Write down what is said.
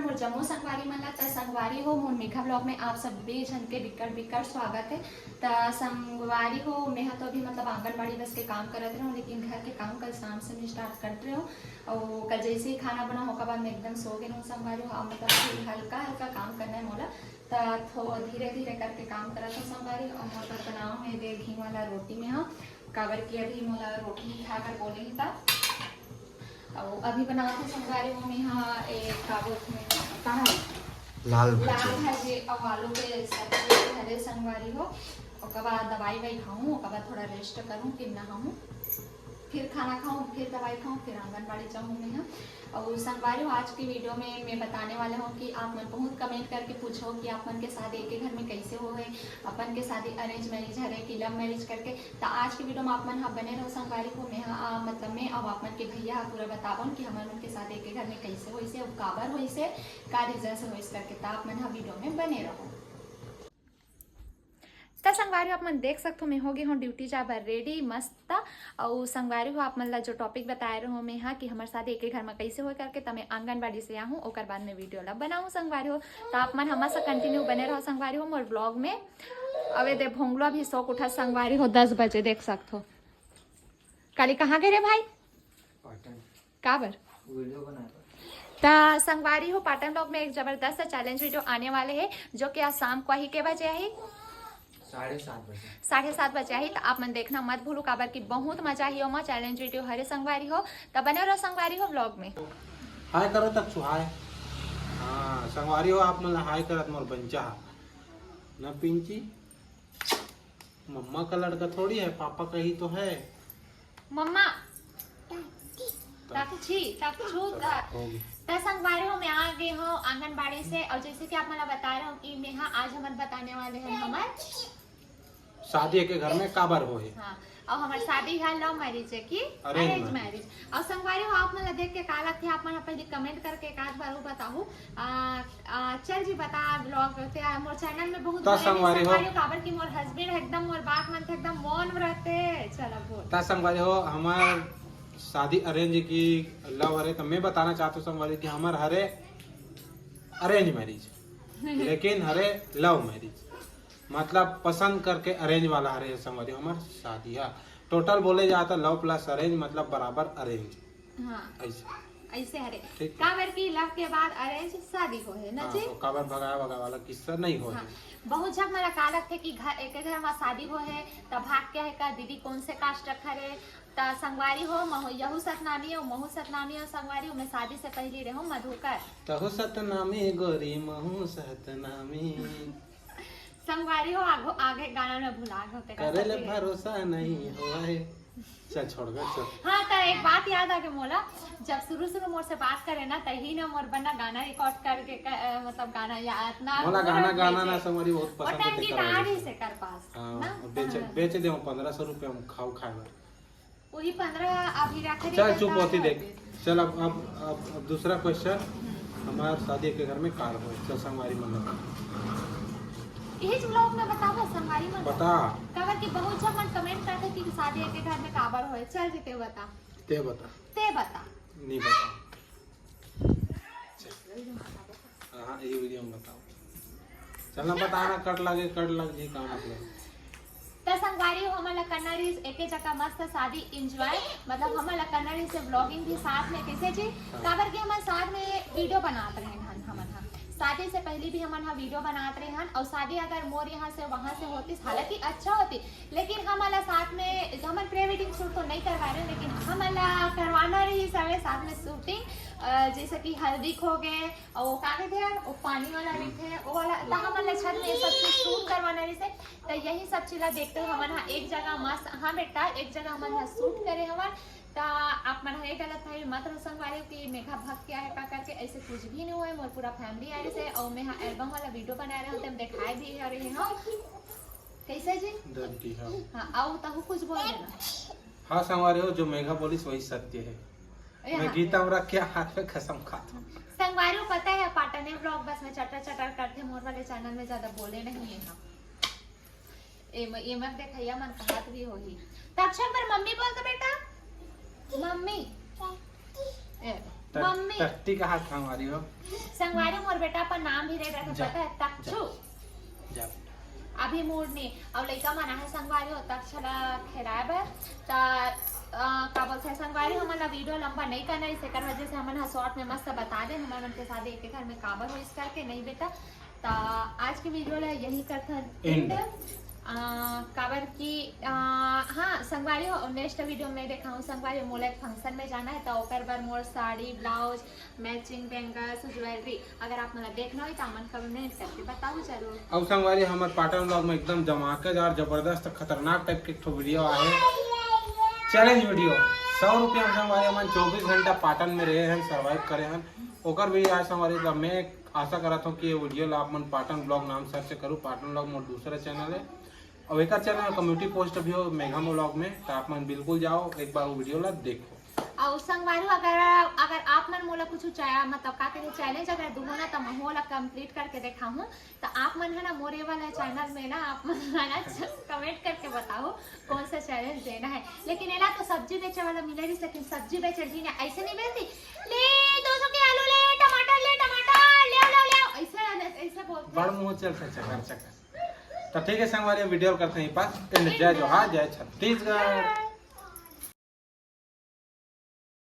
मोर जम्मू संगवारी मन ला त संगवारी हो मोर मेघा ब्लॉग में आप सभी जन के बिकट स्वागत है। त संगवारी हो मैं तो अभी मतलब आंगनबाड़ी बस के काम करत रहे, लेकिन घर के काम कल शाम से मैं स्टार्ट करते रहे और कल जैसे ही खाना बना होगा बाद में एकदम सो गए संगवारी हो। मतलब हल्का हल्का काम करना है मोला तो धीरे धीरे करके काम करा था संगवारी। और मोला बनाओ है दे घी वाला रोटी में हाँ काबर की अभी मोला रोटी खाकर बोले ही था और अभी बनाओ थे संगवारी हो में यहाँ एक काबुत में कहा लाल भाजी और आलू के सब्जी हरे संगवारी हो। और बाद दवाई वही खाऊँ और थोड़ा रेस्ट करूँ कि नहाऊँ फिर खाना खाऊँ फिर दवाई खाऊँ फिर आंगनबाड़ी जाऊँ मैं। और संगवारी हो आज की वीडियो में मैं बताने वाला हूँ कि आप मन बहुत कमेंट करके पूछो कि आप मन के शादी एक घर में कैसे हो गए, अपन के शादी अरेंज मैरिज हरे कि लव मैरिज करके। तो आज की वीडियो में आप मन बने रहो संगवारी को मैं मतलब मैं और आप मन के भैया पूरा बतावन कि हमारे मन के शादी एक घर में कैसे हो इसे काबर हो इसे का रीजन से हो इस करके। तो आप मन वीडियो में बने रहो। तो संगवारी आप मन देख सकते हो मैं हो गई हूँ ड्यूटी जाबर रेडी मस्त। और संगवारी हो आप मन ला जो टॉपिक बताए रहो मैं हाँ कि हमारे साथ एक घर में कैसे हो करके तो मैं आंगनबाड़ी से आहूँ और बाद में वीडियो ला बनाऊँ संगवारी हो। तो आप मन हमारे साथ कंटिन्यू बने रहो संगवारी हो मोर ब्लॉग में। अवे दे भोंगलो भी शौक उठा संगवारी हो 10 बजे देख सकते हो। काली कहाँ गए रे भाई काबर तो संगवारी हो पाटन ब्लॉग में एक जबरदस्त चैलेंज वीडियो आने वाले है जो कि आज शाम को ही के बजे है 7:30 बजे आई। तो आप मन देखना मत भूलो काबर की बहुत मजा ही हो चैलेंज वीडियो हरे संगवारी हो। तो बने रहो संगवारी हो ब्लॉग में। हाय करो तक हाय हाँ संगवारी हो आप मन हाय करत मोर बंचा न पिंची मम्मा का लड़का थोड़ी है पापा का ही तो है। मम्मा तो संगवारी हो मैं आ गई हूँ आंगनबाड़ी से। और जैसे कि आप मला बता रहे हो कि मैं आज हम बताने वाले हैं हमारे शादी के घर में काबर हो है। हाँ और हमारी शादी है लव मैरिज है कि अरेंज मैरिज। और संगवारी हो आप मन देख के का लगते आप मन पहले कमेंट करके एक आध बार बताओ चल जी बता ब्लॉग मोर चैनल में बहुत संगवारी हो काबर की मोर हस्बैंड एकदम मोर बात मन एकदम मौन रहते। चलो बोल ता संगवारी हो हमार शादी अरेंज की लव हरे तो मैं बताना चाहता हूँ संगवारी की हमार हरे अरेंज मैरिज लेकिन हरे लव मैरिज मतलब पसंद करके अरेंज वाला हरे संगवारी हमार शादी है। टोटल बोले जाता लव प्लस अरेंज मतलब बराबर अरेंज। हाँ ऐसे हरे काबर की लव के बाद अरेंज शादी हो है ना जी। काबर भगा वाला किस्सा नहीं हो। बहुत झक मेरा कालक थे कि घर एक घर में शादी हो है तब भाग क्या है का दीदी कौन से कास्ट रखा रे ता संगवारी हो यहू सतनामी हो महू सतनामी हो संगवारी हो मैं शादी से पहले रहो मधुकर तहु सतनामी गोरी महू सतनामी संगवारी हो आगे गाना में भुला गए करे ले भरोसा नहीं होए चल छोड़ गए चल। हाँ तो एक बात याद आ गई मोला जब शुरू मोर से बात करे ना तही ना मोर बना गाना रिकॉर्ड करके मतलब गाना याद ना मोला गाना ना समझी बहुत पसंद है गिटार ही से कर पास हां बेच दे 1500 रुपए हम खाओ वही 15 अभी रखे। चल चुप होती देख चल अब दूसरा क्वेश्चन हमारे शादी के घर में कार हो चल संगवारी मन इस ब्लॉग में बताओ संगवारी मन बता काबर की बहुत जब मन कमेंट करते कि शादी के घर में काबर होए चल जीते बता ते बता नहीं बता हां ये वीडियो में बताओ चलना बताना कट लग जी काम मतलब। तो संगवारी हो हमारा कन्नड़ी एक जगह मस्त शादी एंजॉय मतलब हमारा कन्नड़ी से ब्लॉगिंग भी साथ में कैसे जी काबर की हमारे साथ में वीडियो बनाते रहे हम शादी से पहले भी हम वीडियो बनाते रहे हैं। और शादी अगर मोर यहाँ से वहाँ से होती हालांकि अच्छा होती लेकिन हमारा साथ में हम प्री वेडिंग शूट तो नहीं करवा रहे लेकिन हमारा करवाना रही सब साथ में शूटिंग जैसे कि हल्दी हो गए और वो कागज थे वो पानी वाला भी थे वो वाला तो हमारा छत में सब चीज शूट करवाना रही से। तो यही सब चीज़ देखते हुए हमारा एक जगह मस्त हाँ बेटा एक जगह हमारा शूट करे हमारे तो आप मन ये गलत है मत संगवारी की मेघा भक्त क्या है का करके ऐसे कुछ भी नहीं हुआ है मोर पूरा फैमिली आ रही से और मैं एल्बम वाला वीडियो बना रहे होते हम दिखाए भी आ रहे हैं कैसे जी हाँ आओ तो कुछ बोल देना। हाँ संगवारी हो जो मेघा बोली वही सत्य है मैं गीता और रख के हाथ में कसम खाता हूँ। संगवारी को पता है पाटने ब्लॉग बस में चटर करते मोर वाले चैनल में ज्यादा बोले नहीं है हम ये मत देखिए मन कहत भी हो ही तो अक्षर पर मम्मी बोल दो बेटा मम्मी मम्मी टट्टी का हाथ हमारी हो संगवारी मोर बेटा पर नाम भी रह जा, पता है तक्षु जा अभी मूड नहीं अब लड़का मना है संगवारी हो तक चला खिलाए बर का बोलते हैं संगवारी हमारा वीडियो लंबा नहीं करना इसे कर वजह से हमारा शॉर्ट में मस्त बता दे हमारे मन के साथ एक घर में काबर हो इस करके नहीं बेटा तो आज की वीडियो ला यही करता एंड काबर की हाँ संगवारी हो नेक्स्ट वीडियो में देखा हूँ संगवारी मोला एक फंक्शन में जाना है तो ओकर बर मोर sari blouse matching bangles jewellery अगर आप मला देखना हो तो मन कमेंट करके बताओ जरूर। अब संगवारी हमारे पाटन ब्लॉग में एकदम धमाकेदार जबरदस्त खतरनाक टाइप के वीडियो आए चैलेंज वीडियो 100 रुपया संगवारी हम 24 घंटा पाटन में रहे हैं सर्वाइव करे हैं ओकर भी आज संगवारी तो मैं आशा करा था कि ये वीडियो ला आप मन पाटन ब्लॉग नाम सर्च करूँ पाटन ब्लॉग मोर दूसरा चैनल है और एक चैनल में कम्युनिटी पोस्ट भी हो मेघा ब्लॉग में तो आप मन बिल्कुल जाओ एक बार वो वीडियो ला देखो। और संगवारी अगर आप मन मोला कुछ चाहे मतलब का करे चैलेंज अगर दूहो ना तो मोला कंप्लीट करके देखा हूँ तो आप मन है ना मोरे वाला चैनल में ना आप मन है ना कमेंट करके बताओ कौन सा चैलेंज देना है लेकिन एला तो सब्जी बेचे वाला मिलेगी लेकिन सब्जी बेचे जी ने ऐसे नहीं बेचती ले 200 के आलू ले टमाटर ले ऐसे बोलते बड़ मुंह चल चकर तो ठीक है संगवारी वीडियो करते हैं पास जय जोहार जय छत्तीसगढ़।